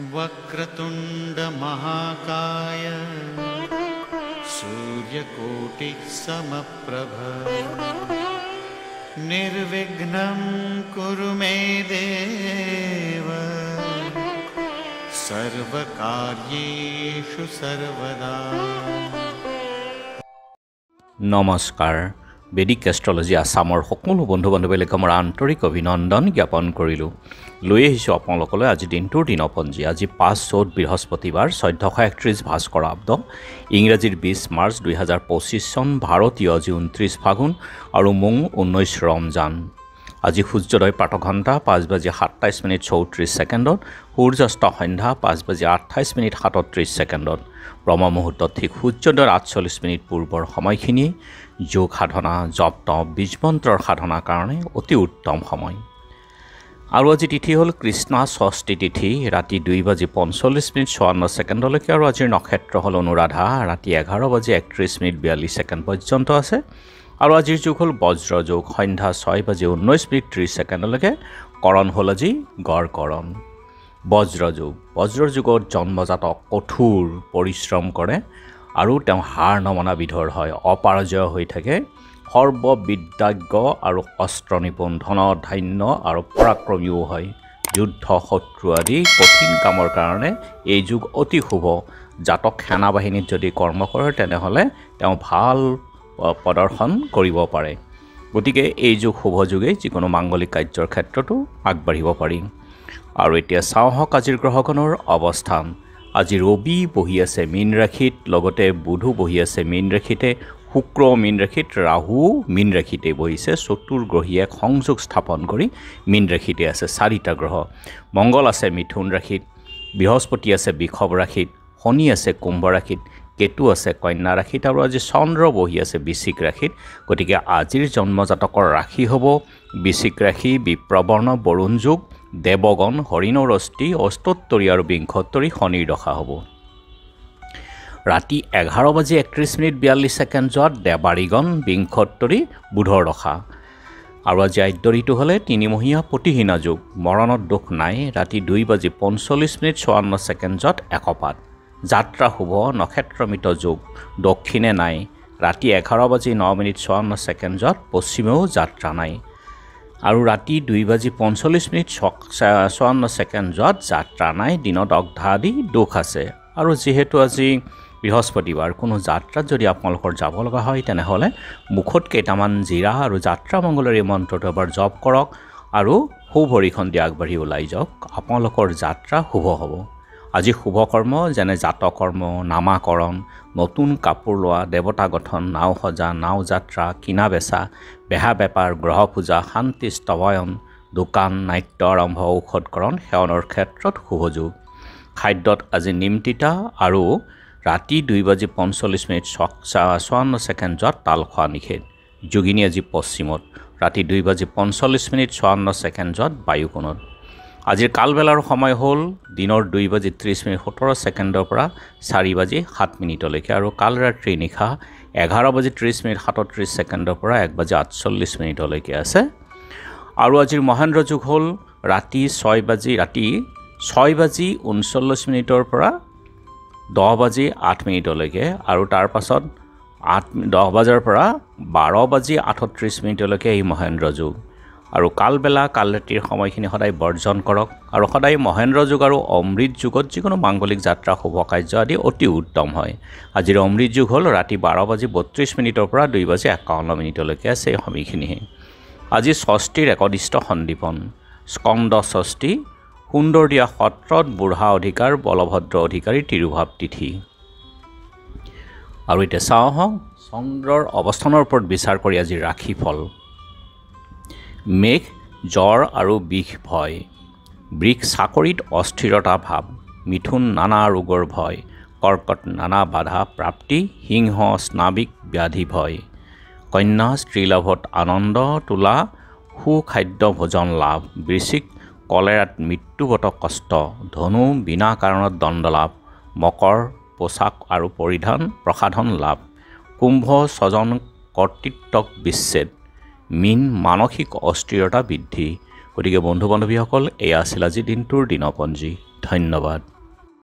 वक्रतुंड महाकाय सूर्यकोटि समप्रभ निर्विघ्नं कुरु मे देव सर्वकार्येषु सर्वदा। नमस्कार। বেদিক এষ্ট্ৰলজি আসামৰ সকলো বন্ধু বান্ধৱীলৈ মোৰ আন্তৰিক অভিনন্দন জ্ঞাপন কৰিলোঁ। লৈ আহিছোঁ আপোনালোকলৈ আজি দিনটোৰ দিনপঞ্জী। আজি 5 চ'ত বৃহস্পতিবাৰ 1431 ভাস্কৰাব্দ, ইংৰাজীৰ 20 মাৰ্চ 2025 চন, ভাৰতীয় আজি 29 ফাগুন আৰু মং 19 ৰমজান। আজি সূৰ্যোদয় প্ৰাতঃঘণ্টা 5:27:34, সূৰ্যাস্ত সন্ধ্যা 5:28:37। ব্ৰহ্ম মুহূৰ্তত ঠিক সূৰ্যোদয়ৰ 48 পূৰ্বৰ সময়খিনি যোগ সাধনা, জপ তপ, বীজমন্ত্ৰৰ সাধনাৰ কাৰণে অতি উত্তম সময়। আৰু আজি তিথি হ'ল কৃষ্ণা ষষ্ঠী তিথি, ৰাতি 2:45:54 আৰু আজিৰ নক্ষত্ৰ হ'ল অনুৰাধা, ৰাতি 11:31:42 পৰ্যন্ত আছে। আৰু আজিৰ যুগ হ'ল বজ্ৰ যুগ, সন্ধ্যা 6:19:30 কৰণ হ'ল আজি গড় কৰণ। বজ্ৰ যুগত জন্মজাতক কঠোৰ পৰিশ্ৰম কৰে আৰু তেওঁ হাৰ নমনা বিধৰ হয়, অপৰাজয় হৈ থাকে, সৰ্ববিদ্যাজ্ঞ আৰু অস্ত্ৰ নিপুণ, ধন ধান্য আৰু পৰাক্ৰমীও হয়। যুদ্ধ শত্ৰু আদি কঠিন কামৰ কাৰণে এই যুগ অতি শুভ। জাতক সেনা বাহিনীত যদি কৰ্ম কৰে তেনেহ'লে তেওঁ ভাল প্ৰদৰ্শন কৰিব পাৰে। গতিকে এই যুগ শুভ যুগেই যিকোনো মাংগলিক কাৰ্যৰ ক্ষেত্ৰতো আগবাঢ়িব পাৰি। আৰু এতিয়া চাওঁ হওক আজিৰ গ্ৰহগণৰ অৱস্থান। আজি ৰবি বহি আছে মীন ৰাশিত, লগতে বুধো বহি আছে মীন ৰাশিতে, শুক্ৰ মীন ৰাশিত, ৰাহু মীন ৰাশিতে বহিছে। চতুৰ্গ্ৰহীয়ে সংযোগ স্থাপন কৰি মীন ৰাশিতে আছে 4টা গ্ৰহ। মংগল আছে মিথুন ৰাশিত, বৃহস্পতি আছে বৃষভ ৰাশিত, শনি আছে কুম্ভ ৰাশিত, কেতু আছে কন্যা ৰাশিত আৰু আজি চন্দ্ৰ বহি আছে বৃশ্চিক ৰাশিত। গতিকে আজিৰ জন্মজাতকৰ ৰাশি হ'ব বৃশ্চিক ৰাশি, বিপ্ৰবৰ্ণ, বৰুণ যুগ, দেৱগণ, হৰিণৰ অষ্টি, অস্তোত্তৰী আৰু বিংশোত্তৰী, শনিৰ দশা হ'ব। ৰাতি 11:31:42 দেৱাৰীগণ, বিংশোত্তৰী, বুধৰ দশা। আৰু আজি আদ্য ঋতু হ'লে 3মহীয়া প্ৰতিহীনা যুগ, মৰণত দুখ নাই, ৰাতি 2:45:54 একপাত। যাত্ৰা শুভ, নক্ষত্ৰমিত যুগ, দক্ষিণে নাই, ৰাতি 11:09:54 পশ্চিমেও যাত্ৰা নাই। আৰু ৰাতি 2:45:54 যাত্ৰা নাই, দিনত অগ্ধা আদি দোষ আছে। আৰু যিহেতু আজি বৃহস্পতিবাৰ, কোনো যাত্ৰাত যদি আপোনালোকৰ যাব লগা হয় তেনেহ'লে মুখত কেইটামান জিৰা আৰু যাত্ৰা মংগলৰে মন্ত্ৰটো এবাৰ জপ কৰক আৰু সৌ ভৰিখন দি আগবাঢ়ি ওলাই যাওক, আপোনালোকৰ যাত্ৰা শুভ হ'ব। আজি শুভ কৰ্ম যেনে জাতকৰ্ম, নামাকৰণ, নতুন কাপোৰ লোৱা, দেৱতা গঠন, নাও সজা, নাও যাত্ৰা, কিনা বেচা, বেহা বেপাৰ, গ্ৰহ পূজা, শান্তি স্তৱয়ন, দোকান, নাট্য আৰম্ভ, ঔষধকৰণ, সেৱনৰ ক্ষেত্ৰত শুভ যুগ। খাদ্যত আজি নিম তিতা আৰু ৰাতি 2:45:54 তাল খোৱা নিষেধ। যোগিনী আজি পশ্চিমত, ৰাতি 2:45:54 বায়ুকোণত। আজিৰ কালবেলাৰ সময় হ'ল দিনৰ 2:30:17 পৰা 4:07 আৰু কাল ৰাত্ৰি নিশা 11:30:37 পৰা 1:48 আছে। আৰু আজিৰ মহেন্দ্ৰ যুগ হ'ল ৰাতি 6:39 পৰা 10:08 আৰু তাৰ পাছত 10 বজাৰ পৰা 12:38 এই মহেন্দ্ৰ যুগ। আৰু কালবেলা কাল ৰাতিৰ সময়খিনি সদায় বৰ্জন কৰক আৰু সদায় মহেন্দ্ৰ যুগ আৰু অমৃত যুগত যিকোনো মাংগলিক যাত্ৰা শুভ কাৰ্য আদি অতি উত্তম হয়। আজিৰ অমৃত যুগ হ'ল ৰাতি 12:32 পৰা 2:51 আছে এই সময়খিনিহে। আজি ষষ্ঠীৰ একদিষ্ট সন্দীপন, স্কন্দ ষষ্ঠী, সুন্দৰদিয়া সত্ৰত বুঢ়া অধিকাৰ বলভদ্ৰ অধিকাৰী তিৰুভাৱ তিথি। আৰু এতিয়া চাওঁ হওক চন্দ্ৰৰ অৱস্থানৰ ওপৰত বিচাৰ কৰি আজি ৰাশিফল। মেঘ জ্বৰ আৰু বিষ ভয়, বৃষ চাকৰিত অস্থিৰতা ভাৱ, মিথুন নানা ৰোগৰ ভয়, কৰ্কট নানা বাধা প্ৰাপ্তি, সিংহ স্নাবিক ব্যাধি ভয়, কন্যা স্ত্ৰীলাভত আনন্দ, তুলা সুখাদ্য ভোজন লাভ, বৃশ্চিক কলেৰাত মৃত্যুগত কষ্ট, ধনু বিনা কাৰণত দণ্ড লাভ, মকৰ পোচাক আৰু পৰিধান প্ৰসাধন লাভ, কুম্ভ স্বজন কৰ্তৃত্বক বিচ্ছেদ, মীন মানসিক অস্থিৰতা বৃদ্ধি। গতিকে বন্ধু বান্ধৱীসকল, এয়া আছিল আজি দিনটোৰ দিনপঞ্জী। ধন্যবাদ।